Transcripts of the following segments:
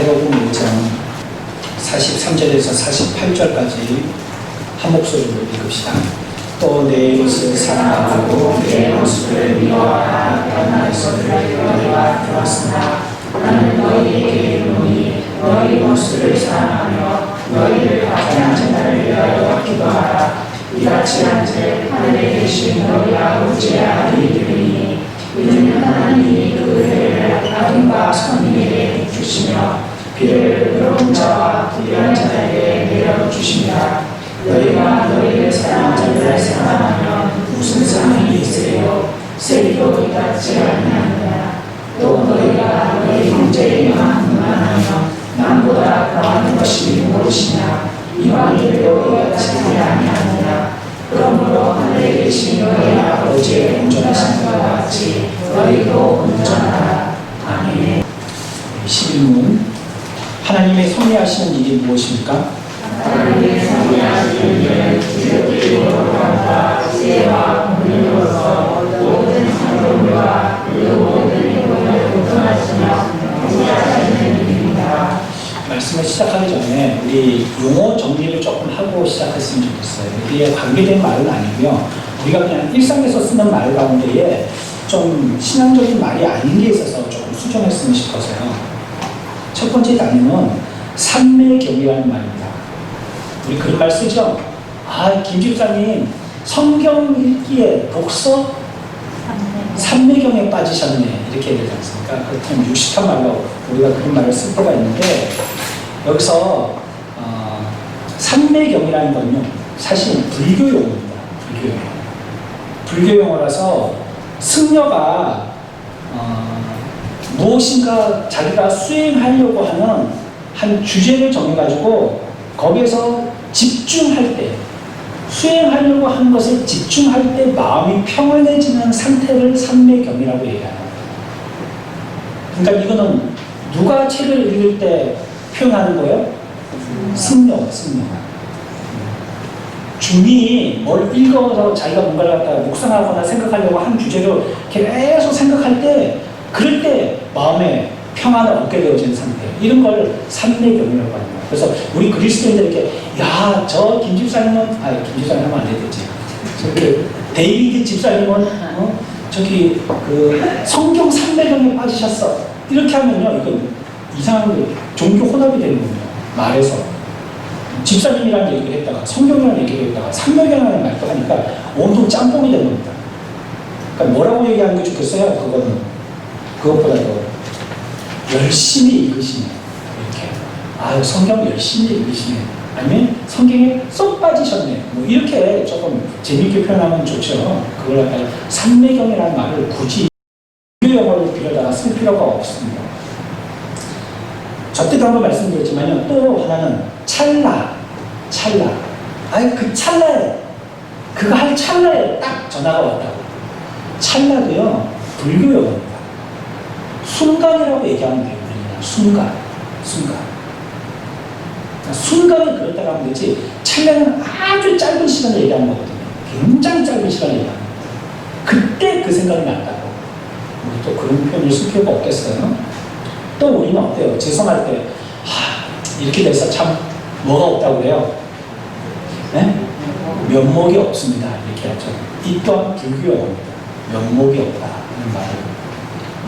마태복음 5장 43절에서 48절까지 한 목소리로 읽읍시다. 또 내 이웃을 사랑하고 내 모습을 미워하라 라는 말씀을 너희가 들었으나 나는 너희에게 이르노니 너희 모습을 사랑하며 너희를 가장 제자를 위하여 기도하라. 이같이 한즉 하늘에 계신 너희 아버지의 아들이니 이는 하나님이 그 은혜를 악인과 선인에게 주시며 비를 의로운 자와 불의한 자에게 내려주십니다. 너희가 너희를 사랑하는 자들을 사랑하면 무슨 상관이 있으리요? 세리도 이같이 아니하느냐. 또 너희가 너희 형제에게만 분만하며 남보다 더하는 것이 무엇이냐. 이방인들도 이같이 하지 아니하느냐. 그러므로 하늘에 계신 너희 아버지의 온전하신 것 같이 너희도 온전하라. 아멘. 11문 하나님의 섭리하시는 일이 무엇입니까? 하나님의 섭리하시는 일은 지극히 거룩함과 지혜와 공의로서 모든 창조물과 그 모든 행동을 보존하시며 통치하시는 일입니다. 말씀을 시작하기 전에 우리 용어 정리를 조금 하고 시작했으면 좋겠어요. 이게 관계된 말은 아니고요. 우리가 그냥 일상에서 쓰는 말 가운데에 좀 신앙적인 말이 아닌 게 있어서 조금 수정했으면 싶어서요. 첫 번째 단어는 삼매경이라는 말입니다. 우리 그런 말 쓰죠? 김 집사님 성경 읽기에 독서 삼매경에 빠지셨네 이렇게 되지 않습니까? 그렇다면 육식한 말로 우리가 그런 말을 쓸 때가 있는데 여기서 삼매경이라는 건요 사실 불교 용어입니다. 불교 용어라서 승려가 무엇인가 자기가 수행하려고 하는 한 주제를 정해가지고 거기에서 집중할 때 수행하려고 하는 것에 집중할 때 마음이 평안해지는 상태를 삼매경이라고 얘기하는 거예요. 그러니까 이거는 누가 책을 읽을 때 표현하는 거예요? 승려가. 중이 뭘 읽어서 자기가 뭔가를 갖다가 묵상하거나 생각하려고 한 주제로 계속 생각할 때 그럴 때 마음에 평안을 얻게 되어지는 상태. 이런 걸 삼매경이라고 합니다. 그래서 우리 그리스도인들에게 저 김 집사님은 김 집사님 하면 안 되겠지. 저기 데이비드 집사님은 저기 그 성경 삼매경에 빠지셨어. 이렇게 하면요 이건 이상한 종교 혼합이 되는 거예요. 말에서 집사님이라는 얘기를 했다가 성경이라는 얘기를 했다가 삼매경이라는 말도 하니까 온통 짬뽕이 되는 겁니다. 그러니까 뭐라고 얘기하는 게 좋겠어요? 그것보다도 열심히 읽으시네. 이렇게. 성경 열심히 읽으시네. 아니면 성경에 쏙 빠지셨네. 뭐 이렇게 조금 재밌게 표현하면 좋죠. 그걸 갖다가 삼매경이라는 말을 굳이 불교 용어를 빌려다가 쓸 필요가 없습니다. 저 때도 한번 말씀드렸지만요. 또 하나는 찰나. 그 찰나에 그거 할 찰나에 딱 전화가 왔다고. 찰나도요. 불교 용어입니다. 순간이라고 얘기하면 돼요. 순간. 순간에 그렇다고 하면 되지 찰나는 아주 짧은 시간을 얘기하는 거거든요. 굉장히 짧은 시간을 얘기하는 거예요. 그때 그 생각이 났다고. 우리 또 그런 표현을 쓸 필요가 없겠어요. 또 우리는 어때요? 죄송할 때 이렇게 돼서 참 뭐가 없다고 그래요? 네? 면목이 없습니다. 이렇게 하죠. 이 또한 불교입니다. 면목이 없다.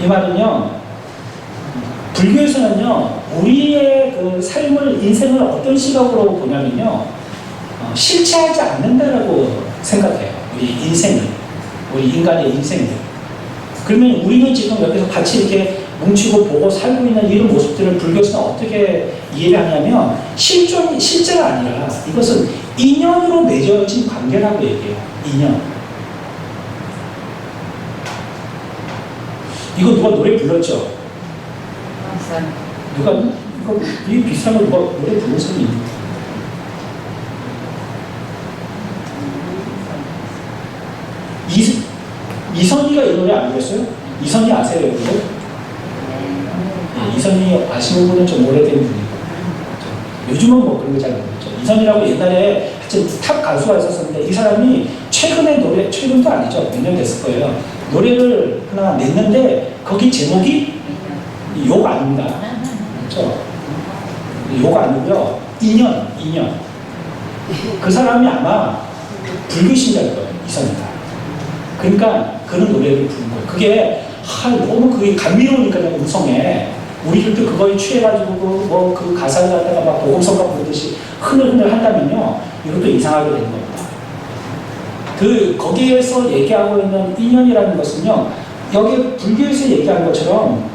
이 말은요 불교에서는요 우리의 그 삶을 인생을 어떤 시각으로 보냐면요 실체하지 않는다라고 생각해요. 우리 인간의 인생을. 그러면 우리는 지금 여기서 같이 이렇게 뭉치고 보고 살고 있는 이런 모습들을 불교에서는 어떻게 이해를 하냐면 실제가 아니라 이것은 인연으로 맺어진 관계라고 얘기해요. 인연. 이거 누가 노래 불렀죠? 이 비슷한 거 누가 노래 부른 사람이 있는데. 이선희가 이 노래 안 불렀어요? 이선희 아세요, 여러분? 네, 이선희 아시는 분은 좀 오래된 분이고. 요즘은 뭐 그런 거 잘 모르죠. 이선희라고 옛날에 하여튼 탑 가수가 있었는데 이 사람이 최근도 아니죠. 몇 년 됐을 거예요. 노래를 하나 냈는데 거기 제목이 욕 아닙니다. 그렇죠? 요가 아니고요. 인연. 그 사람이 아마 불교 신자일 거예요. 이선이가. 그러니까 그런 노래를 부른 거예요. 그게 너무 그게 감미로우니까요. 음성에. 우리들도 그거에 취해가지고 그 가사를 갖다가 막 보험성가 부르듯이 흐늘흐늘 한다면요. 이것도 이상하게 되는 겁니다. 거기에서 얘기하고 있는 인연이라는 것은요. 여기 불교에서 얘기한 것처럼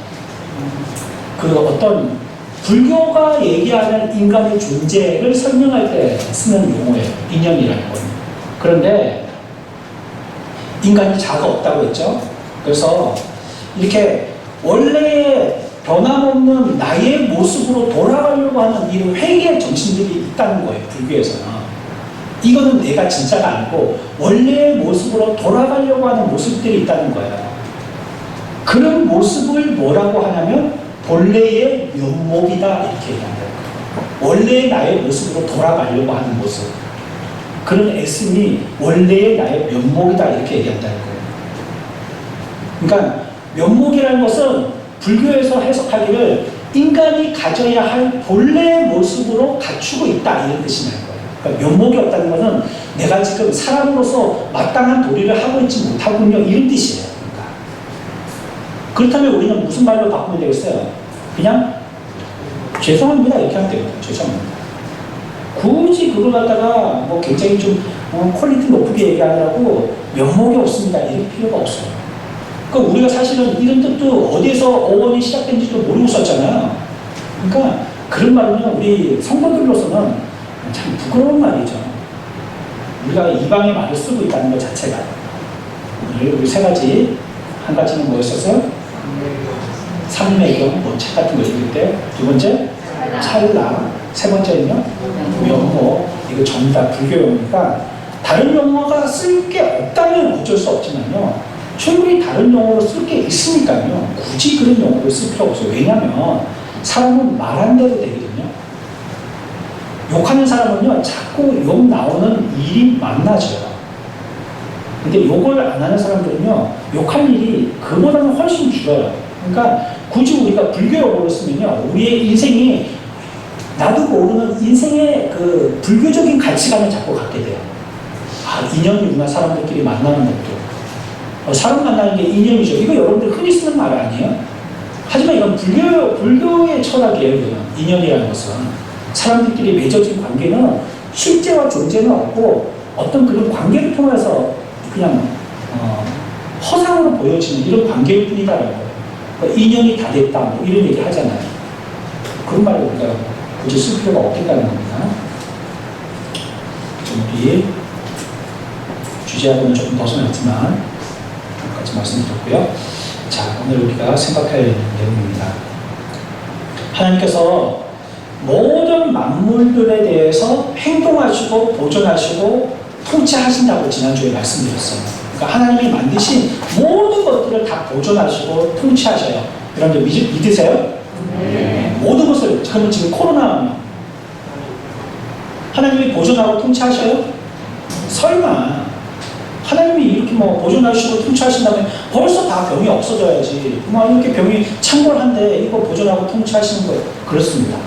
어떤 불교가 얘기하는 인간의 존재를 설명할 때 쓰는 용어예요. 인연이라는 건. 그런데 인간이 자가 없다고 했죠. 그래서 이렇게 원래 변함없는 나의 모습으로 돌아가려고 하는 이 회개의 정신들이 있다는 거예요. 불교에서는. 이거는 내가 진짜가 아니고 원래의 모습으로 돌아가려고 하는 모습들이 있다는 거예요. 그런 모습을 뭐라고 하냐면 본래의 면목이다 이렇게 얘기한다. 원래의 나의 모습으로 돌아가려고 하는 모습. 그런 애씀이 원래의 나의 면목이다 이렇게 얘기한다는 거예요. 그러니까 면목이라는 것은 불교에서 해석하기를 인간이 가져야 할 본래의 모습으로 갖추고 있다 이런 뜻이 나는 거예요. 그러니까 면목이 없다는 것은 내가 지금 사람으로서 마땅한 도리를 하고 있지 못하군요 이런 뜻이에요. 그렇다면 우리는 무슨 말로 바꾸면 되겠어요? 그냥 죄송합니다 이렇게 하면 되거든요. 죄송합니다. 굳이 그걸 갖다가 굉장히 좀 퀄리티 높게 얘기하느라고 면목이 없습니다 이럴 필요가 없어요. 그러니까 우리가 사실은 이런 뜻도 어디에서 어원이 시작된지도 모르고 썼잖아요. 그러니까 그런 말은요 우리 성도들로서는 참 부끄러운 말이죠. 우리가 이방의 말을 쓰고 있다는 것 자체가. 우리 세 가지. 한 가지는 뭐였었어요? 삼매경, 책 같은 거 읽을 때. 두 번째, 찰나. 세 번째는요, 명호. 이거 전부 다 불교용이니까 다른 용어가 쓸 게 없다면 어쩔 수 없지만요. 충분히 다른 용어로 쓸 게 있으니까요. 굳이 그런 용어를 쓸 필요 없어요. 왜냐하면 사람은 말한 대로 되거든요. 욕하는 사람은요, 자꾸 욕 나오는 일이 많아져요. 근데 욕을 안 하는 사람들은요, 욕할 일이 그보다는 훨씬 줄어요. 그러니까 굳이 우리가 불교 용어를 쓰면요, 우리의 인생이 나도 모르는 인생의 그 불교적인 가치관을 자꾸 갖게 돼요. 인연이구나, 사람들끼리 만나는 것도. 사람 만나는 게 인연이죠. 이거 여러분들 흔히 쓰는 말 아니에요? 하지만 이건 불교의 철학이에요, 이거는. 인연이라는 것은. 사람들끼리 맺어진 관계는 실제와 존재는 없고 어떤 그런 관계를 통해서 그냥 허상으로 보여지는 이런 관계일 뿐이다라는 거예요. 그러니까 인연이 다 됐다, 뭐 이런 얘기 하잖아요. 그런 말을 우리가 굳이 쓸 필요가 없겠다는 겁니다. 좀 우리 주제하고는 조금 벗어났지만 같이 말씀드렸고요. 자, 오늘 우리가 생각할 내용입니다. 하나님께서 모든 만물들에 대해서 행동하시고 보존하시고 통치하신다고 지난주에 말씀드렸어요. 그러니까 하나님이 만드신 모든 것들을 다 보존하시고 통치하셔요. 여러분들 믿으세요? 네. 모든 것을. 그러면 지금 코로나 하나님이 보존하고 통치하셔요? 설마 하나님이 이렇게 보존하시고 통치하신다면 벌써 다 병이 없어져야지. 이렇게 병이 창궐한데 이거 보존하고 통치하시는 거예요. 그렇습니다.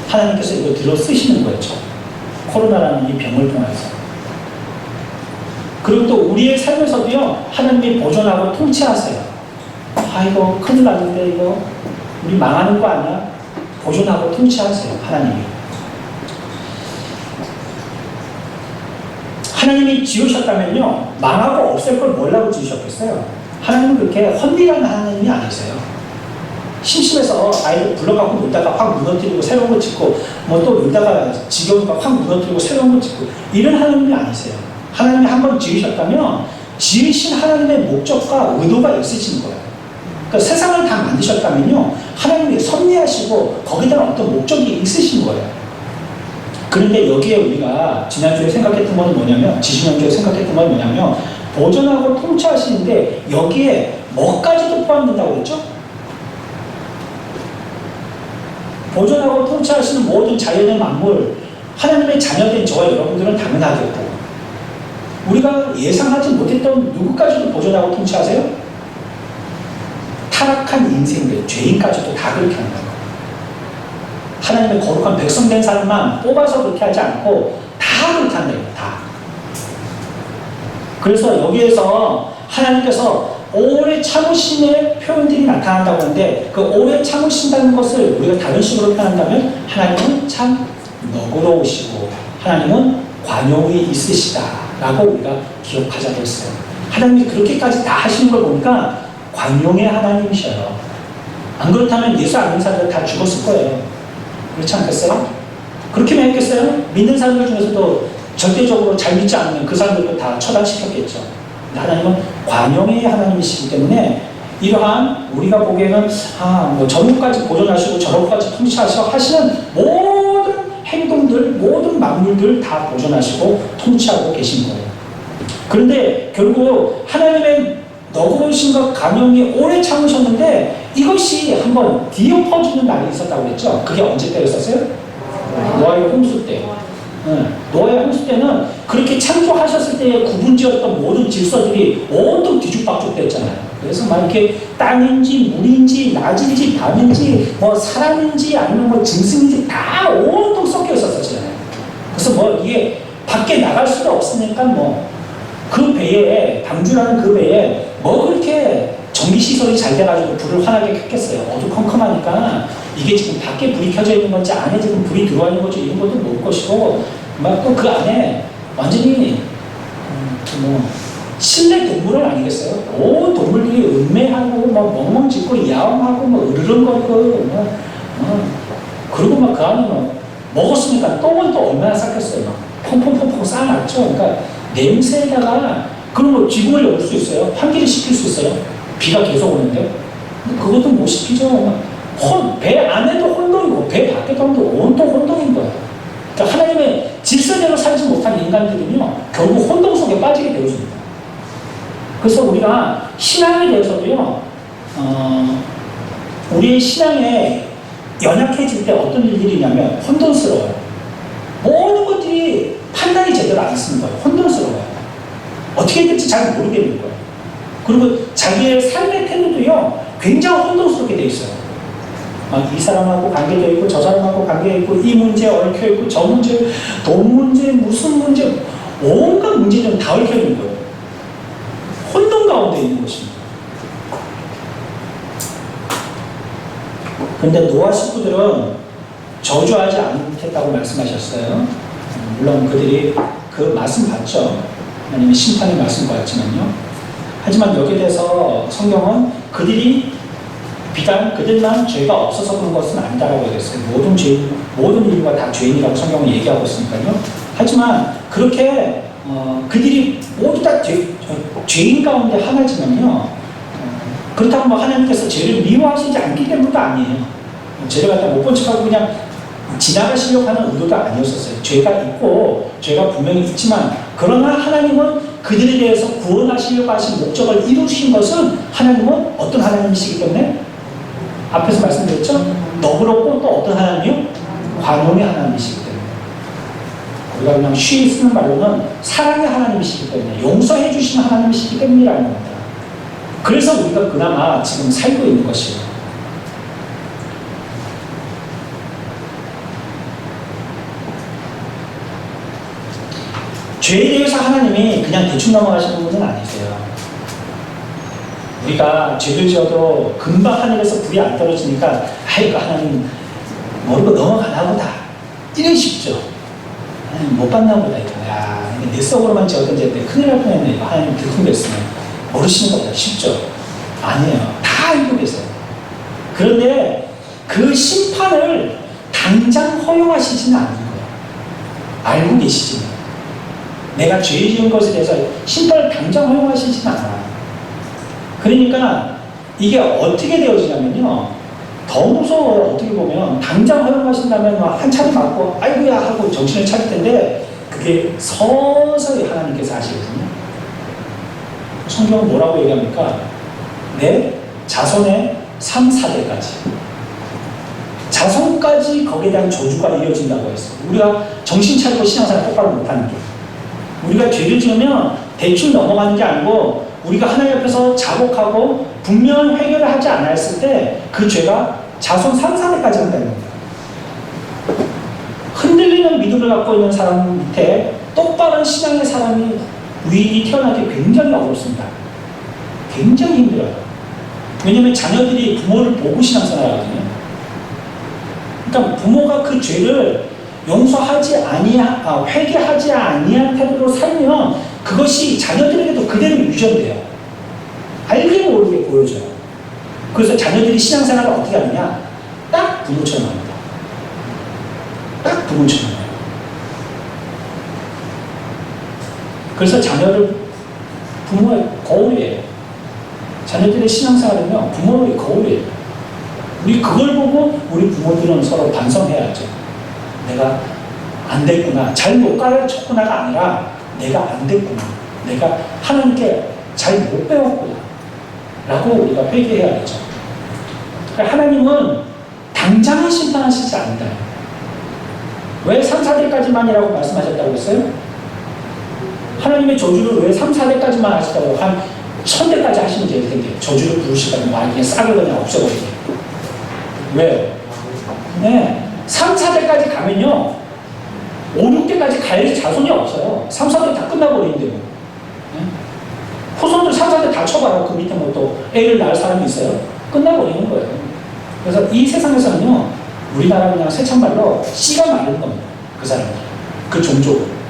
하나님께서 이거 들어 쓰시는 거였죠. 코로나라는 이 병을 통해서. 그리고 또 우리의 삶에서도요, 하나님이 보존하고 통치하세요. 이거 큰일 났는데 이거 우리 망하는 거 아니야? 보존하고 통치하세요. 하나님이. 하나님이 지으셨다면요, 망하고 없앨 걸 뭐라고 지으셨겠어요? 하나님은 그렇게 헌일하는 하나님이 아니세요. 심심해서 아이들 불러갖고 놀다가 확 무너뜨리고 새로운 거 짓고 또 놀다가 지겨우니까 확 무너뜨리고 새로운 거 짓고 이런 하나님이 아니세요. 하나님이 한번 지으셨다면 지으신 하나님의 목적과 의도가 있으신 거예요. 그러니까 세상을 다 만드셨다면요, 하나님이 섭리하시고 거기다 어떤 목적이 있으신 거예요. 그런데 여기에 우리가 지난주에 생각했던 건 뭐냐면, 지지난주에 생각했던 건 뭐냐면, 보존하고 통치하시는데 여기에 뭐까지도 포함된다고 그랬죠? 보존하고 통치하시는 모든 자연의 만물, 하나님의 자녀된 저와 여러분들은 당연하겠고, 우리가 예상하지 못했던 누구까지도 보존하고 통치하세요? 타락한 인생들, 죄인까지도 다 그렇게 하는 거예요. 하나님의 거룩한 백성 된 사람만 뽑아서 그렇게 하지 않고 다 그렇게 한다. 다. 그래서 여기에서 하나님께서 오래 참으심의 표현들이 나타난다고 하는데 그 오래 참으신다는 것을 우리가 다른 식으로 표현한다면 하나님은 참 너그러우시고 하나님은 관용이 있으시다 라고 우리가 기억하자고 했어요. 하나님이 그렇게까지 다 하시는 걸 보니까 관용의 하나님이셔요. 안 그렇다면 예수 안 믿는 사람들 다 죽었을 거예요. 그렇지 않겠어요? 그렇게만 했겠어요? 믿는 사람들 중에서도 절대적으로 잘 믿지 않으면 그 사람들도 다 처단시켰겠죠. 하나님은 관용의 하나님이시기 때문에 이러한 우리가 보기에는 뭐 저런까지 보존하시고 저런까지 통치하시고 하시는 모든 행동들, 모든 만물들 다 보존하시고 통치하고 계신 거예요. 그런데 결국 하나님의 너그러우신과 관용이 오래 참으셨는데 이것이 한번 뒤엎어지는 날이 있었다고 그랬죠. 그게 언제 때였었어요? 노아의 홍수 때. 노아의 홍수 때는 그렇게 창조하셨을 때에 구분지었던 모든 질서들이 온통 뒤죽박죽 됐잖아요. 그래서 막 이렇게 땅인지 물인지 낮인지 밤인지 뭐 사람인지 아니면 뭐 짐승인지 다 온통 섞여 있었잖아요. 그래서 뭐 이게 밖에 나갈 수도 없으니까 뭐 그 배에 방주라는 그 배에 뭐 그렇게 전기시설이 잘 돼가지고 불을 환하게 켰겠어요. 어두컴컴하니까 이게 지금 밖에 불이 켜져 있는 건지 안에 지금 불이 들어와 있는 건지 이런 것도 모를 것이고 막 또 그 안에 완전히 뭐 실내 동물은 아니겠어요? 온 동물들이 음매하고 막 멍멍짓고 야옹하고 뭐 으르렁거리고 그리고 막 그 안에 먹었으니까 똥은 또 얼마나 쌌겠어요. 막 펑펑펑펑 쌓아놨죠. 그러니까 냄새에다가 그런 거 지붕을 열을 수 있어요. 환기를 시킬 수 있어요. 비가 계속 오는데 그것도 못 시키죠. 배 안에도 혼동이고 배 밖에도 온통 혼동인 거예요. 그러니까 하나님의 질서대로 살지 못한 인간들은요 결국 혼동 속에 빠지게 되어집니다. 그래서 우리가 신앙에 대해서도요 우리의 신앙에 연약해질 때 어떤 일들이 있냐면 혼돈스러워요. 모든 것들이 판단이 제대로 안 쓰는 거예요. 혼돈스러워요. 어떻게 될지 잘 모르겠는 거예요. 그리고 자기의 삶의 태도도요 굉장히 혼돈스럽게 돼 있어요. 막 이 사람하고 관계되어 있고 저 사람하고 관계되어 있고 이 문제에 얽혀 있고 저 문제, 돈 문제, 무슨 문제 온갖 문제들은 다 얽혀 있는 거예요. 혼돈 가운데 있는 것입니다. 그런데 노아 식구들은 저주하지 않겠다고 말씀하셨어요. 물론 그들이 그 말씀 받죠. 하나님의 심판의 말씀 받지만요. 하지만 여기에 대해서 성경은 그들이 비단 그들만 죄가 없어서 그런 것은 아니다라고 얘기했어요. 모든 인류가 다 죄인이라고 성경은 얘기하고 있으니까요. 하지만 그렇게 그들이 모두 다 죄인 가운데 하나지만요. 그렇다고 뭐 하나님께서 죄를 미워하시지 않기 때문도 아니에요. 죄를 갖다 못 본 척하고 그냥 지나가시려고 하는 의도도 아니었었어요. 죄가 있고 죄가 분명히 있지만 그러나 하나님은 그들에 대해서 구원하시려고 하신 목적을 이루신 것은 하나님은 어떤 하나님이시기 때문에 앞에서 말씀드렸죠? 너그럽고 또 어떤 하나님이요? 관용의 하나님이시기 때문에 우리가 그냥 쉬이 쓰는 말로는 사랑의 하나님이시기 때문에 용서해 주시는 하나님이시기 때문이라는 겁니다. 그래서 우리가 그나마 지금 살고 있는 것이에요. 죄에 대해서 하나님이 그냥 대충 넘어가시는 분은 아니세요. 우리가 죄를 지어도 금방 하늘에서 불이 안 떨어지니까 아이고 하나님 모르고 넘어가나 보다 이러십시오. 하나님 못 봤나 보다 이거. 야 내 속으로만 지었던 죄인데 큰일 날 뻔했네. 이거 하나님 들통됐으면 모르시는 것보다 쉽죠. 아니에요. 다 알고 계세요. 그런데 그 심판을 당장 허용하시지는 않는 거예요. 알고 계시지만 내가 죄 지은 것에 대해서 심판을 당장 허용하시지는 않아요. 그러니까 이게 어떻게 되어지냐면요. 더 무서워요. 어떻게 보면 당장 허용하신다면 한 차례 맞고 아이고야 하고 정신을 차릴 텐데 그게 서서히 하나님께서 하시거든요. 성경은 뭐라고 얘기합니까? 내 자손의 3, 4대까지 자손까지 거기에 대한 저주가 이어진다고 했어요. 우리가 정신 차리고 신앙생활 똑바로 못하는 게 우리가 죄를 지으면 대충 넘어가는 게 아니고 우리가 하나님 앞에서 자복하고 분명한 회개를 하지 않았을 때 그 죄가 자손 3, 4대까지 한다는 겁니다. 틀리는 믿음을 갖고 있는 사람 밑에 똑바른 신앙의 사람이 위인이 태어나기 굉장히 어렵습니다. 굉장히 힘들어요. 왜냐하면 자녀들이 부모를 보고 신앙생활 하거든요. 그러니까 부모가 그 죄를 용서하지 회개하지 아니한 태도로 살면 그것이 자녀들에게도 그대로 유전돼요. 알게 모르게 보여져요. 그래서 자녀들이 신앙생활을 어떻게 하느냐? 딱 부모처럼 합니다. 딱 부모처럼 해요. 그래서 자녀를 부모의 거울이에요. 자녀들의 신앙생활은요, 부모의 거울이에요. 우리 그걸 보고 우리 부모들은 서로 반성해야죠. 내가 안 됐구나. 잘 못 가르쳤구나가 아니라 내가 안 됐구나. 내가 하나님께 잘 못 배웠구나. 라고 우리가 회개해야죠. 그러니까 하나님은 당장은 심판하시지 않는다. 왜 3, 4대까지만이라고 말씀하셨다고 했어요? 하나님의 저주를 왜 3, 4대까지만 하시다고 한 1000대까지 하시면 될 텐데 저주를 부으시다면 그냥 싹을 그냥 없애버리게. 왜요? 네. 3, 4대까지 가면요 5, 6대까지 갈 자손이 없어요. 3, 4대 다 끝나버리는데 뭐. 네? 후손들 3, 4대 다 쳐봐요. 그 밑에 뭐 또 애를 낳을 사람이 있어요? 끝나버리는 거예요. 그래서 이 세상에서는요 우리나라 그냥 새참말로 씨가 마른 겁니다. 그 사람들, 그 종족은.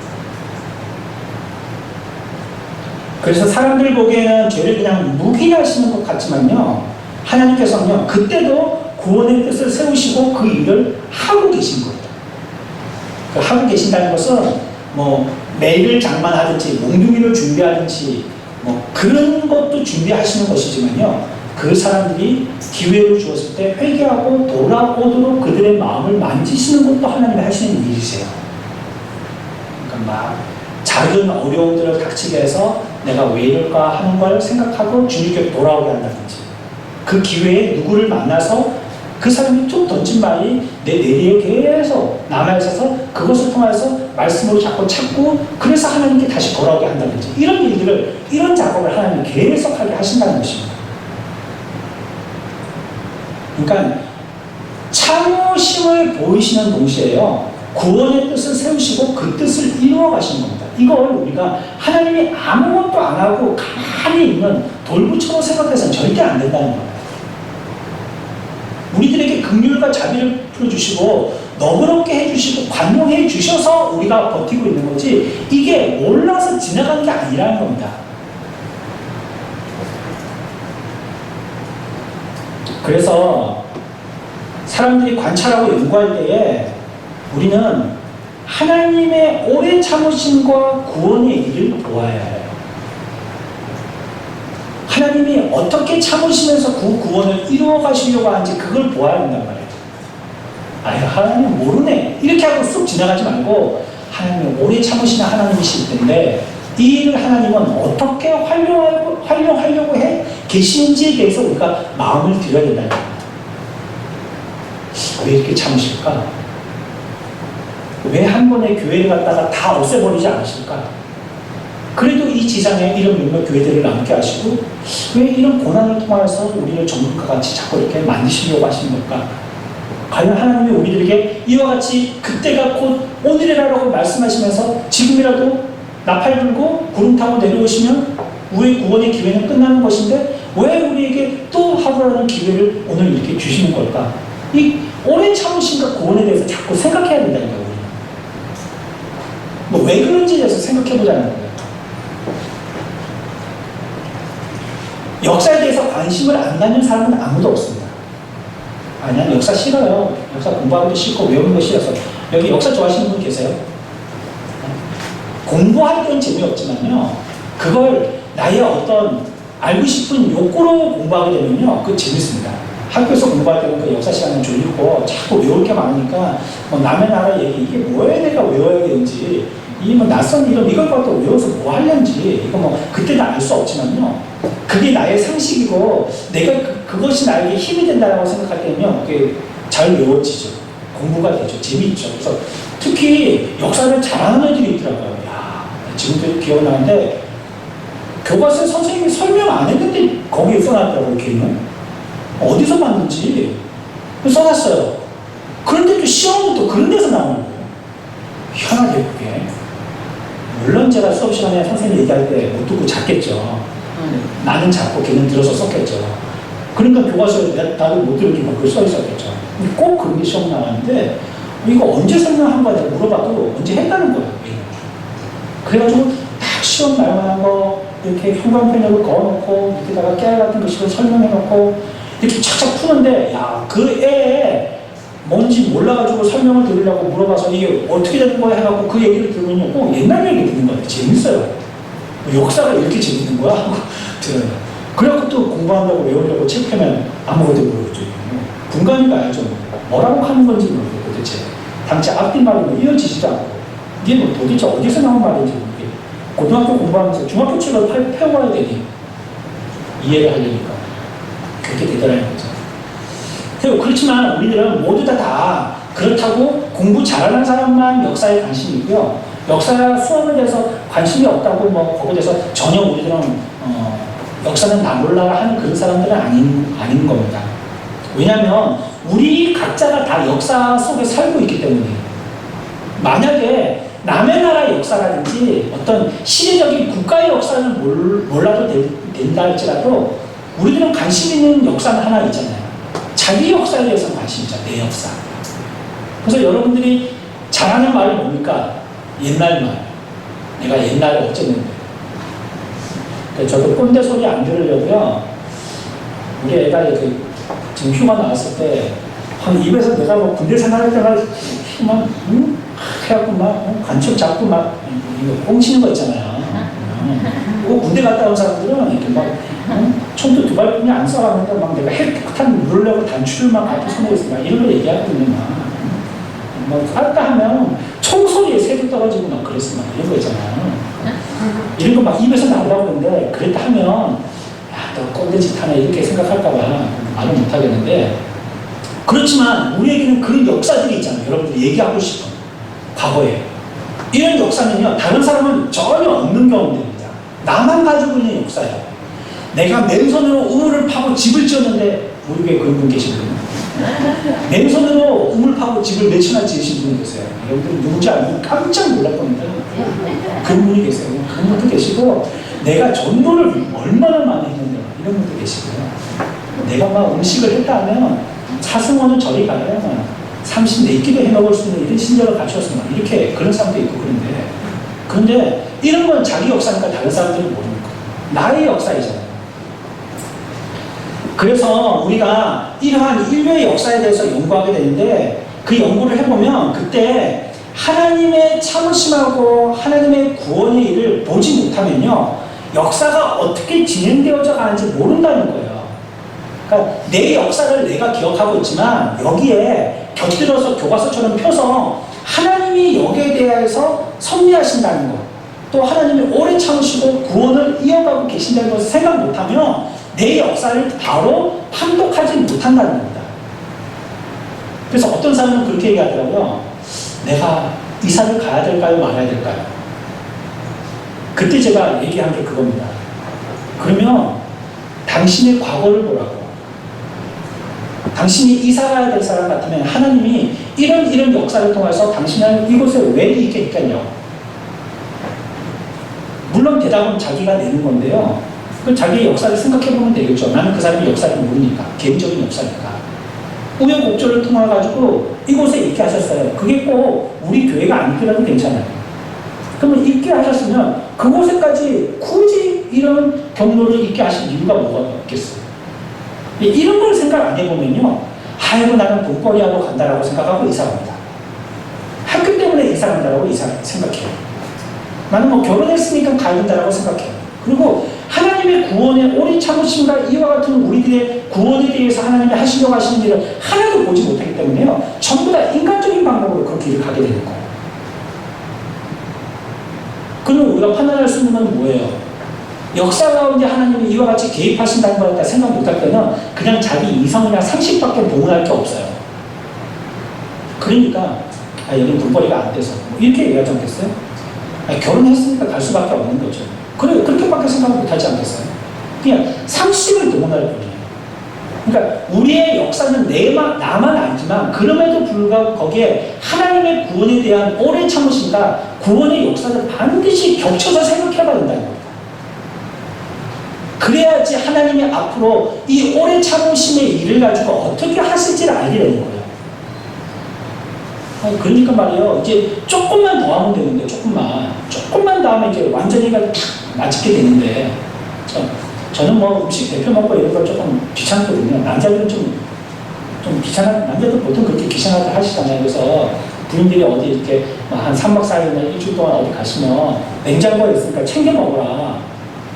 그래서 사람들 보기에는 죄를 그냥 묵인하시는 것 같지만요 하나님께서는요 그때도 구원의 뜻을 세우시고 그 일을 하고 계신 겁니다. 그 하고 계신다는 것은 뭐 매를 장만하든지 몽둥이를 준비하든지 뭐 그런 것도 준비하시는 것이지만요 그 사람들이 기회를 주었을 때 회개하고 돌아오도록 그들의 마음을 만지시는 것도 하나님이 하시는 일이세요. 그러니까 막 작은 어려움들을 닥치게 해서 내가 왜 이럴까 하는 걸 생각하고 주님께 돌아오게 한다든지 그 기회에 누구를 만나서 그 사람이 툭 던진 말이 내 내리에 계속 남아있어서 그것을 통해서 말씀으로 자꾸 찾고 그래서 하나님께 다시 돌아오게 한다든지 이런 일들을 이런 작업을 하나님이 계속하게 하신다는 것입니다. 그러니까 참으심을 보이시는 동시에요 구원의 뜻을 세우시고 그 뜻을 이루어 가시는 겁니다. 이걸 우리가 하나님이 아무것도 안 하고 가만히 있는 돌부처럼 생각해서는 절대 안 된다는 거예요. 우리들에게 긍휼과 자비를 풀어주시고 너그럽게 해주시고 관용해 주셔서 우리가 버티고 있는 거지 이게 몰라서 지나가는 게 아니라는 겁니다. 그래서 사람들이 관찰하고 연구할 때에 우리는 하나님의 오래 참으심과 구원의 일을 보아야 해요. 하나님이 어떻게 참으시면서 그 구원을 이루어 가시려고 하는지 그걸 보아야 된단 말이에요. 아유 하나님 모르네 이렇게 하고 쑥 지나가지 말고 하나님이 오래 참으시는 하나님이실 텐데 이 일을 하나님은 어떻게 활용하려고 해 계시는지에 대해서 우리가 마음을 들여야 된다는 겁니다. 왜 이렇게 참으실까? 왜 한 번에 교회를 갖다가 다 없애버리지 않으실까? 그래도 이 지상에 이런 몇몇 교회들을 남게 하시고 왜 이런 고난을 통해서 우리를 전국과 같이 자꾸 이렇게 만드시려고 하시는 걸까? 과연 하나님이 우리들에게 이와 같이 그때가 곧 오늘이라고 말씀하시면서 지금이라도 나팔 불고 구름 타고 내려오시면 우리의 구원의 기회는 끝나는 것인데 왜 우리에게 또 하루라는 기회를 오늘 이렇게 주시는 걸까? 이 오랜 참으심과 구원에 대해서 자꾸 생각해야 된다는 거예요. 뭐 왜 그런지에 대해서 생각해보자는 거예요. 역사에 대해서 관심을 안 갖는 사람은 아무도 없습니다. 아, 난 역사 싫어요. 역사 공부하기도 싫고 외우는 거 싫어서. 여기 역사 좋아하시는 분 계세요? 공부할 때는 재미없지만요. 그걸 나의 어떤 알고 싶은 욕구로 공부하게 되면요. 그거 재밌습니다. 학교에서 공부할 때는 그 역사 시간은 졸리고 자꾸 외울 게 많으니까 뭐 남의 나라 얘기 이게 뭐에 내가 외워야 되는지 이 뭐 낯선 이름 이걸 갖다 외워서 뭐 하려는지 이거 뭐 그때는 알 수 없지만요. 그게 나의 상식이고 내가 그것이 나에게 힘이 된다고 생각할 때는요. 그게 잘 외워지죠. 공부가 되죠. 재미있죠. 그래서 특히 역사를 잘하는 애들이 있더라고요. 야, 지금도 기억나는데 교과서에 선생님이 설명 안 했는데 거기에 써놨더라고요. 걔는 어디서 만든지 써놨어요. 그런데 또 시험은 또 그런 데서 나오는 거예요. 희한하게 그게. 물론 제가 수업 시간에 선생님 얘기할 때 못 듣고 잤겠죠. 나는 잤고 걔는 들어서 썼겠죠. 그러니까 교과서에 나도 못 들으니까 그걸 써 있었겠죠. 근데 꼭 그런 게 시험 나왔는데 이거 언제 설명한 거야? 물어봐도 언제 했다는 거예요. 그래가지고 딱 시험 날만한 거 이렇게 형광펜으로 그어놓고 밑에다가 깨알 같은 거 식으로 설명해놓고 이렇게 착착 푸는데 야, 그 애에 뭔지 몰라가지고 설명을 들으려고 물어봐서 이게 어떻게 되는 거야 해갖고 그 얘기를 들으면 꼭 옛날 얘기 듣는 거예요. 재밌어요. 역사가 이렇게 재밌는 거야? 하고 들어요. 그래갖고 또 공부한다고 외우려고 책 펴면 아무것도 모르겠죠. 분간이 가야죠. 뭐라고 하는 건지 모르겠고 도대체. 당시 앞뒤 말이 뭐 이어지지도 않고 이게 뭐 도대체 어디서 나온 말인지 모르겠고 고등학교 공부하면서 중학교 책을 펴와야 되니 이해를 하려니까 그렇게 되더라는 거죠. 그렇지만 우리들은 모두 다 그렇다고 공부 잘하는 사람만 역사에 관심이 있고요. 역사 수업에 대해서 관심이 없다고 뭐 거기에 대해서 전혀 우리들은 역사는 나 몰라 하는 그런 사람들은 아닌 겁니다. 왜냐하면 우리 각자가 다 역사 속에 살고 있기 때문에 만약에 남의 나라 역사라든지 어떤 시대적인 국가의 역사는 몰라도 된다 할지라도 우리들은 관심 있는 역사는 하나 있잖아요. 자기 역사에 대해서 관심이 있잖아요. 내 역사. 그래서 여러분들이 잘하는 말이 뭡니까? 옛날 말. 내가 옛날에 어쨌는데. 저도 꼰대 소리 안 들으려고요. 우리 애가 이렇게 지금 휴가 나왔을 때, 한 입에서 내가 뭐 군대 생활할 때가 막, 해갖고 막, 관첩 잡고 막, 이거 꽁치는 거 있잖아요. 군대 갔다 온 사람들은 이렇게 막, 총도 두 발뿐이 안 쏴가는데 막 내가 핵폭탄 누르려고 단추를 막 앞에 손에 있어. 막 이런 거 얘기하거든요. 막 할까 하면 총소리에 새도 떨어지고 막 그랬어. 막 이런 거 있잖아요. 이런 거 막 입에서 나오라고 하는데 그랬다 하면 야, 너 꼰대 짓 하네 이렇게 생각할까봐 말을 못 하겠는데 그렇지만 우리에게는 그런 역사들이 있잖아요. 여러분들이 얘기하고 싶은 과거에. 이런 역사는요. 다른 사람은 전혀 없는 경험들입니다. 나만 가지고 있는 역사예요. 내가 맨손으로 우물을 파고 집을 지었는데 우리 교회에 그런 분 계시거든요. 맨손으로 우물 파고 집을 몇천원 지으신 분이 계세요. 여러분들 누군지 알고 깜짝 놀랄 겁니다. 그런 분이 계세요. 그런 분도 계시고 내가 전도를 얼마나 많이 했는데 이런 분도 계시고요. 내가 막 음식을 했다 하면 사승원은 저리 가요. 34끼도 해먹을 수 있는 이런 신절을 갖추어서 막 이렇게 그런 사람도 있고 그런데 이런 건 자기 역사니까 다른 사람들은 모르는 거예요. 나의 역사이잖아요. 그래서 우리가 이러한 인류의 역사에 대해서 연구하게 되는데 그 연구를 해보면 그때 하나님의 참으심하고 하나님의 구원의 일을 보지 못하면요. 역사가 어떻게 진행되어져 가는지 모른다는 거예요. 그러니까 내 역사를 내가 기억하고 있지만 여기에 곁들여서 교과서처럼 펴서 하나님이 여기에 대해서 섭리하신다는 것, 또 하나님이 오래 참으시고 구원을 이어가고 계신다는 것을 생각 못하면 내 역사를 바로 판독하지 못한다는 겁니다. 그래서 어떤 사람은 그렇게 얘기하더라고요. 내가 이사를 가야 될까요? 말아야 될까요? 그때 제가 얘기한 게 그겁니다. 그러면 당신의 과거를 보라고. 당신이 이사 가야 될 사람 같으면 하나님이 이런 역사를 통해서 당신을 이곳에 왜 있게 했겠냐고. 물론 대답은 자기가 내는 건데요. 그 자기의 역사를 생각해보면 되겠죠. 나는 그 사람의 역사를 모르니까. 개인적인 역사니까. 우여곡절을 통해가지고 이곳에 있게 하셨어요. 그게 꼭 우리 교회가 아니더라도 괜찮아요. 그러면 있게 하셨으면 그곳에까지 굳이 이런 경로를 있게 하신 이유가 뭐가 있겠어요? 이런 걸 생각 안 해보면요. 아이고 나는 돈벌이하러 간다라고 생각하고 이사 갑니다. 학교 때문에 이사 간다라고 생각해요. 나는 뭐 결혼했으니까 가야 된다라고 생각해요. 그리고 하나님의 구원의 오래 참으심과 이와 같은 우리들의 구원에 대해서 하나님이 하시려고 하시는 일을 하나도 보지 못하기 때문에요. 전부 다 인간적인 방법으로 그 길을 가게 되는 거예요. 그러면 우리가 판단할 수 있는 건 뭐예요? 역사 가운데 하나님이 이와 같이 개입하신다는 걸 갖다 생각 못할 때는 그냥 자기 이성이나 상식밖에 동원할 게 없어요. 그러니까 여기는 돈벌이가 안 돼서 이렇게 얘기하지 않겠어요? 결혼했으니까 갈 수밖에 없는 거죠. 그래, 그렇게밖에 생각을 못하지 않겠어요? 그냥 상식을 동원할 뿐이에요. 그러니까 우리의 역사는 나만 알지만 그럼에도 불구하고 거기에 하나님 하나님의 구원에 대한 오래 참으심과 구원의 역사를 반드시 겹쳐서 생각해봐야 된다는 겁니다. 그래야지 하나님이 앞으로 이 오래 참으심의 일을 가지고 어떻게 하실지를 알게 되는 거예요. 그러니까 말이에요. 이제 조금만 더 하면 되는데, 조금만 더 하면 이제 완전히 탁 맞게 되는데, 저는 뭐 음식 대표 먹고 이런 거 조금 귀찮거든요. 남자들은 좀 남자들 보통 그렇게 귀찮아도 하시잖아요. 그래서 부인들이 어디 이렇게 한 3박 4일이나 일주일 동안 어디 가시면 냉장고에 있으니까 챙겨 먹어라.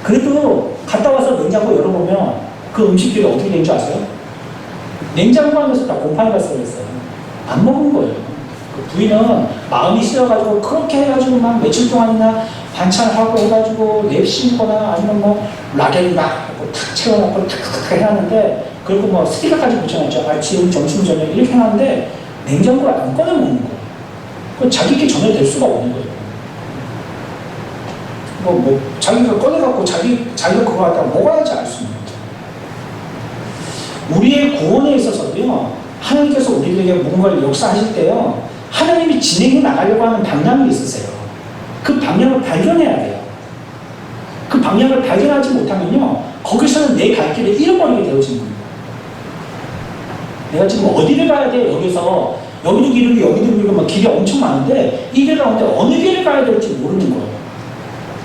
그래도 갔다 와서 냉장고 열어보면 그 음식들이 어떻게 된 줄 아세요? 냉장고 안에서 다 곰팡이가 썩었어요. 안 먹은 거예요. 그 부인은 마음이 쓰여가지고 그렇게 해가지고 막 며칠 동안이나 반찬하고 해가지고 냅심거나 아니면 뭐 락앤 막 탁 채워놓고 탁탁탁 해놨는데, 그리고 뭐 스티커까지 붙여놨죠. 아침, 점심, 저녁 이렇게 해놨는데 냉장고를 안 꺼내 먹는 거예요. 그 자기께 전혀될 수가 없는 거예요. 뭐 자기가 꺼내갖고 자기가 그거 갖다가 먹어야지 알 수 있는 거죠. 우리의 구원에 있어서도요, 하나님께서 우리에게 뭔가를 역사하실 때요, 하나님이 진행해 나가려고 하는 방향이 있으세요. 그 방향을 발견해야 돼요. 그 방향을 발견하지 못하면요, 거기서는 내 갈 길을 잃어버리게 되어지는 겁니다. 내가 지금 어디를 가야 돼? 여기서 여기도 길이고 여기도 길이고 막 길이 엄청 많은데 이 길 가운데 어느 길을 가야 될지 모르는 거예요.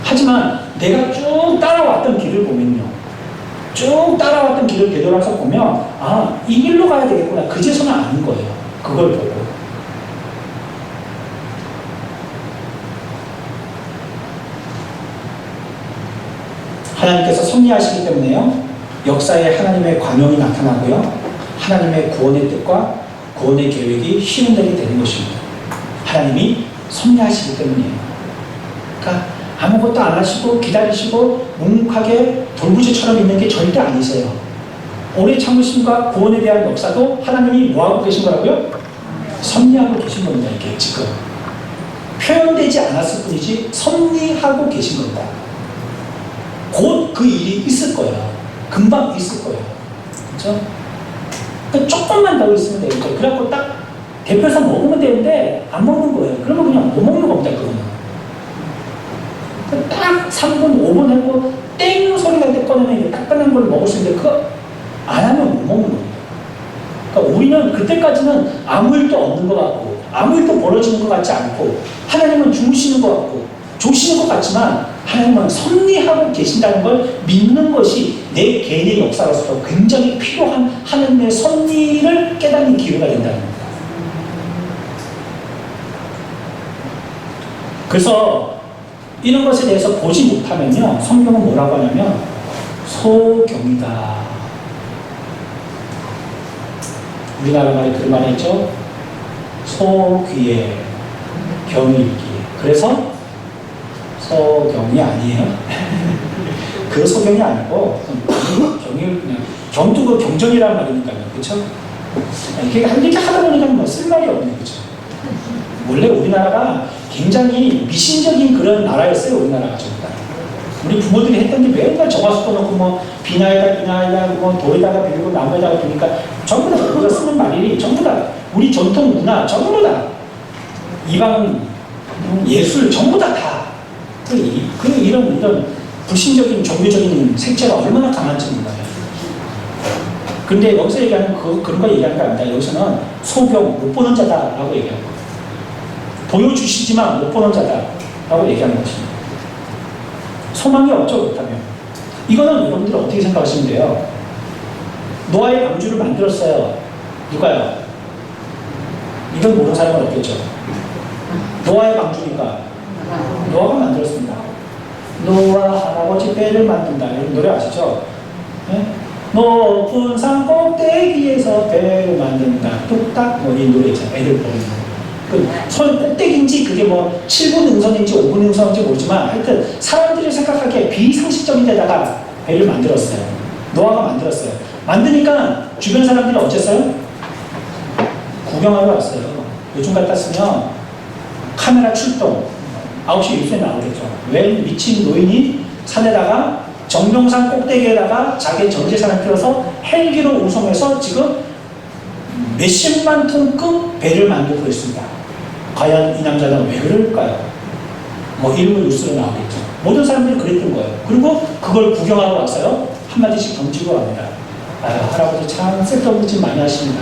하지만 내가 쭉 따라왔던 길을 보면요, 쭉 따라왔던 길을 되돌아서 보면 이 길로 가야 되겠구나. 그제서는 아는 거예요. 그걸 보고. 하나님께서 섭리하시기 때문에요, 역사에 하나님의 관용이 나타나고요, 하나님의 구원의 뜻과 구원의 계획이 실현되게 되는 것입니다. 하나님이 섭리하시기 때문이에요. 그러니까 아무것도 안 하시고 기다리시고 묵묵하게 돌부처처럼 있는 게 절대 아니세요. 오래 참으심과 구원에 대한 역사도 하나님이 뭐하고 계신 거라고요? 섭리하고 계신 겁니다. 이게 지금 표현되지 않았을 뿐이지 섭리하고 계신 겁니다. 곧 그 일이 있을 거예요. 금방 있을 거예요. 그렇죠? 그러니까 조금만 더 있으면 되겠죠. 그래갖고 딱 대표해서 먹으면 되는데 안 먹는 거예요. 그러면 그냥 못 먹는 겁니다. 그거는. 딱 3분, 5분 하고 땡 소리가 날 때 꺼내면 딱 꺼낸 걸 먹을 수 있는데 그거 안 하면 못 먹는 겁니다. 그러니까 우리는 그때까지는 아무 일도 없는 것 같고 아무 일도 벌어지는 것 같지 않고 하나님은 주무시는 것 같고 조시는 것 같지만 하나님은 섭리하고 계신다는 걸 믿는 것이 내 개인의 역사로서 굉장히 필요한 하나님의 섭리를 깨닫는 기회가 된다는 겁니다. 그래서 이런 것에 대해서 보지 못하면요, 성경은 뭐라고 하냐면 소경이다. 우리나라 말에 그런 말이 있죠. 소귀에 경이 있기. 그래서 소경이 아니에요. 그 소경이 아니고 경도 그 경전이라는 말이니까요. 그렇죠? 이렇게 하다 보니까 뭐 쓸 말이 없네. 그렇죠? 원래 우리나라가 굉장히 미신적인 그런 나라였어요. 우리나라가 전부 다. 우리 부모들이 했던 게 맨날 정화 섞어놓고 뭐 비나에다 뭐 돌에다가 비비고 나무에다가 비니까 전부 다 우리가 쓰는 말이 전부 다 우리 전통 문화 전부 다 이방 예술 전부 다 이런 불신적인 종교적인 색채가 얼마나 강한지 몰라요. 근데 여기서 얘기하는 그런 거 얘기하는 게 아닙니다. 여기서는 소경, 못 보는 자다라고 얘기하는 거예요. 보여주시지만 못 보는 자다라고 얘기하는 것입니다. 소망이 없죠, 그렇다면. 이거는 여러분들 어떻게 생각하시면 돼요? 노아의 방주를 만들었어요. 누가요? 이건 모르는 사람은 없겠죠. 노아의 방주니까 노아가 만들었습니다. 노아 할아버지 배를 만든다. 이런 노래 아시죠? 네? 높은 산 꼭대기에서 배를 만든다. 뚝딱 뭐 이 노래 있잖아요. 애들 보는 그 선 꼭대기인지 그게 뭐 7분 능선인지 5분 능선인지 모르지만 하여튼 사람들이 생각하기에 비상식적인 데다가 배를 만들었어요. 노아가 만들었어요. 만드니까 주변 사람들이 어쨌어요? 구경하러 왔어요. 요즘 같았으면 카메라 출동 9시 뉴스에 나오겠죠. 웬 미친 노인이 산에다가 정명산 꼭대기에다가 자기 전 재산을 틀어서 헬기로 운송해서 지금 몇십만 톤급 배를 만들고 있습니다. 과연 이 남자는 왜 그럴까요? 뭐 이름은 뉴스로 나오겠죠. 모든 사람들이 그랬던 거예요. 그리고 그걸 구경하러 왔어요. 한마디씩 던지고 갑니다. 아유, 할아버지 참 쓸데없는 짓 많이 하십니다.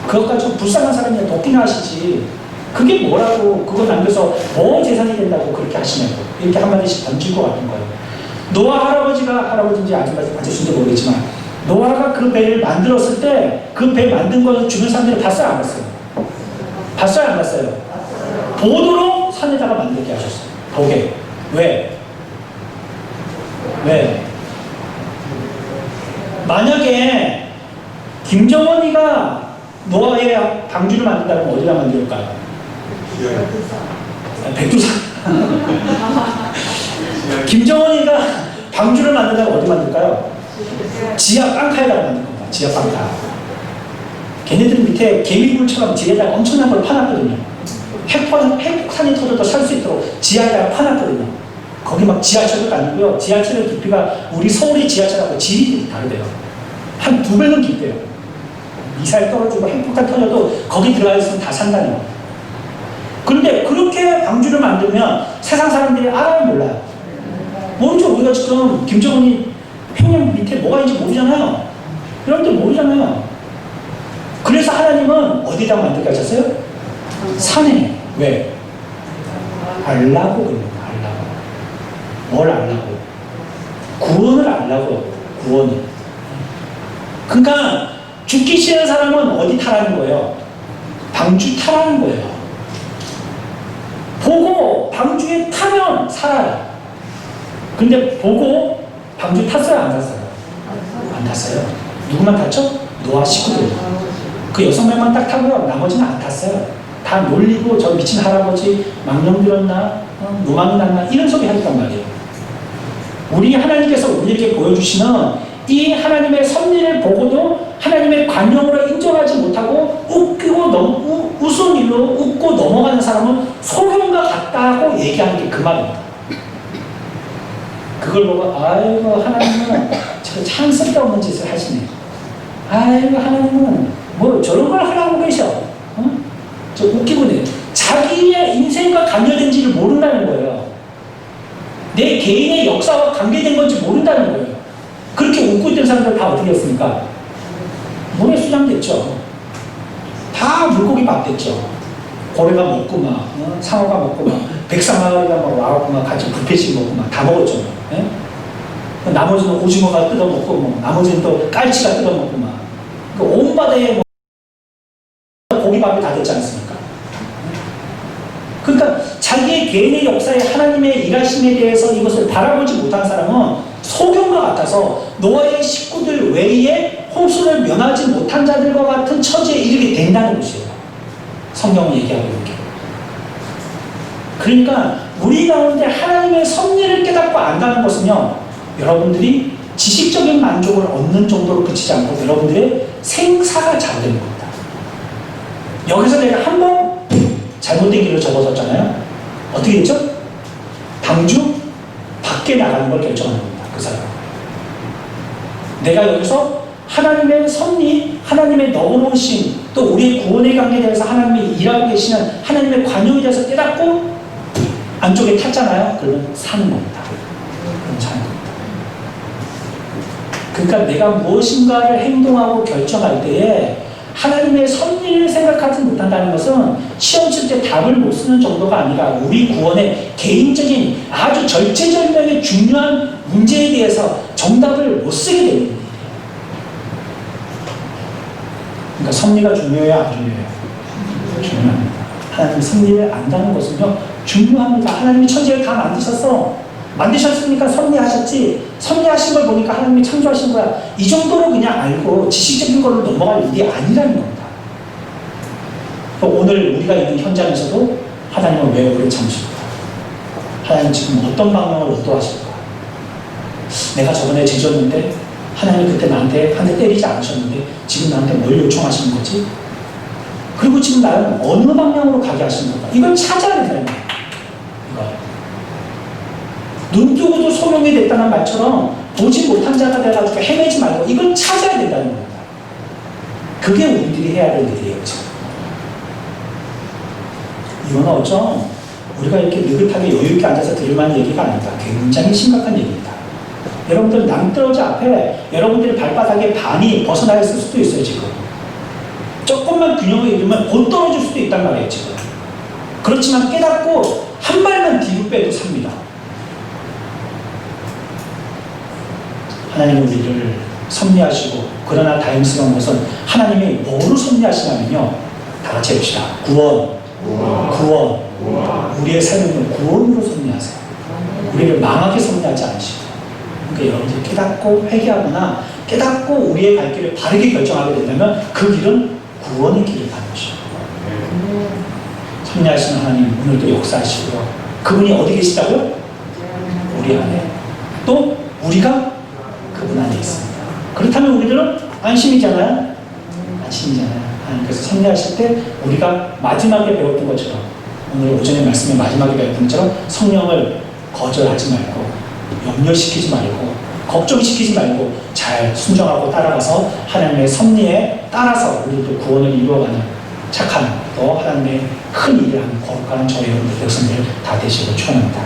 그것 가지고 불쌍한 사람이야 돕기나 하시지. 그게 뭐라고 그거 남겨서 뭐 재산이 된다고 그렇게 하시냐고. 이렇게 한마디씩 던지고 갔던 거예요. 노아 할아버지가, 할아버지인지 아저씨인지 모르겠지만, 노아가 그 배를 만들었을 때 그 배 만든 걸 주변 사람들이 봤어요, 안 봤어요? 봤어요, 안 봤어요? 보도록 산에다가 만들게 하셨어요. 보게. 왜? 왜? 만약에 김정은이가 노아의 방주를 만든다면 어디다 만들까요? 백두산. 김정은이가 방주를 만든다면 어디 만들까요? 지하 깡카에다가 만들 겁니다. 지하 깡카. 걔네들 밑에 개미굴처럼 지하에다가 엄청난 걸 파놨거든요. 핵폭탄이 터져도 살 수 있도록 지하에다가 파놨거든요. 거기 막 지하철도 아니고요. 지하철의 깊이가 우리 서울의 지하철하고 질이 다르대요. 한 2배는 깊대요. 미사일 떨어지고 핵폭탄 터져도 거기 들어가 있으면 다 산다는 거예요. 그런데 그렇게 방주를 만들면 세상 사람들이 알아요, 몰라요? 모르죠. 우리가 지금 김정은이 평양 밑에 뭐가 있는지 모르잖아요. 여러분들 모르잖아요. 그래서 하나님은 어디다 만들게 하셨어요? 산에. 왜? 알라고 그럽니다. 알라고. 뭘 알라고? 구원을 알라고. 구원을. 그러니까 죽기 싫은 사람은 어디 타라는 거예요? 방주 타라는 거예요. 보고 방주에 타면 살아요. 근데 보고 방주 탔어요? 안 탔어요? 안 탔어요. 누구만 탔죠? 노아 식구들. 그 6명만 딱 타고요. 나머지는 안 탔어요. 다 놀리고 저 미친 할아버지 망령 들었나? 노망이 났나? 이런 소리 하니까 말이에요. 우리 하나님께서 우리에게 보여주시는 이 하나님의 섭리를 보고도 하나님의 관용으로 인정하지 못하고 우스운 일로 웃고 넘어가는 사람은 소경과 같다고 얘기하는 게 그 말입니다. 그걸 보고 아이고 하나님은 참 쓸데없는 짓을 하시네. 아이고 하나님은 뭐 저런 걸 하라고 계셔. 어? 저 웃기고 자기의 인생과 관련된지를 모른다는 거예요. 내 개인의 역사와 관계된 건지 모른다는 거예요. 그렇게 웃고 있던 사람들 다 어떻게 했습니까? 물에 수장됐죠. 다 물고기 밥 됐죠. 고래가 먹고 막 상어가 먹고 막 백상아리가 막 와갖고 막 같이 뷔페식 먹고 막 다 먹었죠. 예? 나머지는 오징어가 뜯어먹고 뭐 나머지는 또 깔치가 뜯어먹고 막 그 온 바다에 뭐 고기밥이 다 됐지 않습니까? 그러니까 자기의 개인의 역사에 하나님의 일하심에 대해서 이것을 바라보지 못한 사람은 소경과 같아서 노아의 식구들 외에 홍수를 면하지 못한 자들과 같은 처지에 이르게 된다는 것이에요. 성경은 얘기하고 있는 게. 그러니까 우리 가운데 하나님의 섭리를 깨닫고 안다는 것은요, 여러분들이 지식적인 만족을 얻는 정도로 그치지 않고 여러분들의 생사가 잘되는 겁니다. 여기서 내가 한 번 잘못된 길로 접어섰잖아요. 어떻게 됐죠? 방주 밖에 나가는 걸 결정하는 겁니다. 그 사람. 내가 여기서 하나님의 섭리, 하나님의 너그러우심, 또 우리의 구원의 관계에 대해서 하나님이 일하고 계시는 하나님의 관용에 대해서 깨닫고 안쪽에 탔잖아요. 그러면 사는 겁니다. 그럼 사는 겁니다. 그러니까 내가 무엇인가를 행동하고 결정할 때에 하나님의 섭리를 생각하지 못한다는 것은 시험 칠 때 답을 못 쓰는 정도가 아니라 우리 구원의 개인적인 아주 절체절명의 중요한 문제에 대해서 정답을 못 쓰게 되는 일이에요. 그러니까 섭리가 중요해요, 안 중요해요? 중요합니다. 하나님의 섭리를 안다는 것은요, 중요합니다. 하나님이 천지를 다 만드셨으니까 섭리하셨지, 섭리하신 걸 보니까 하나님이 창조하신 거야. 이 정도로 그냥 알고 지식적인 걸로 넘어갈 일이 아니라는 겁니다. 또 오늘 우리가 있는 현장에서도 하나님은 왜 우리를 참으실까? 하나님 지금 어떤 방향을 의도하실까? 내가 저번에 죄졌는데 하나님이 그때 나한테 한 대 때리지 않으셨는데 지금 나한테 뭘 요청하시는 거지? 그리고 지금 나는 어느 방향으로 가게 하시는 건가? 이걸 찾아야 된다는 거예요. 눈 뜨고도 소명이 됐다는 말처럼 보지 못한 자가 돼가지고 헤매지 말고 이걸 찾아야 된다는 겁니다. 그게 우리들이 해야 될 일이에요. 이건 어쩜 우리가 이렇게 느긋하게 여유있게 앉아서 들을 만한 얘기가 아니다. 굉장히 심각한 얘기입니다. 여러분들 낭떠러지 앞에 여러분들의 발바닥에 반이 벗어나 있을 수도 있어요, 지금. 조금만 균형을 잃으면 곧 떨어질 수도 있단 말이에요, 지금. 그렇지만 깨닫고 한 발만 뒤로 빼도 삽니다. 하나님은 우리를 섭리하시고, 그러나 다행스러운 것은 하나님이 뭐로 섭리하시냐면요. 다 같이 해봅시다. 구원. 우리의 삶은 구원으로 섭리하세요. 우리를 망하게 섭리하지 않으시고. 그러니까 여러분들이 깨닫고 회개하거나 깨닫고 우리의 갈 길을 바르게 결정하게 된다면 그 길은 구원의 길을 가는 것입니다. 섭리하시는 하나님 오늘도 역사하시고요. 그분이 어디 계시다고요? 우리 안에. 또 우리가 그분 안에 있습니다. 그렇다면 우리들은 안심이잖아요. 안심이잖아요. 하나님께서 섭리하실 때 우리가 마지막에 배웠던 것처럼, 오늘 오전의 말씀에 마지막에 배웠던 것처럼 성령을 거절하지 말고 염려시키지 말고 걱정시키지 말고 잘 순종하고 따라가서 하나님의 섭리에 따라서 우리도 구원을 이루어가는 착한 또 하나님의 큰 일을 하는 거룩한 저희 여러분들 백성들 다 되시고 축원합니다.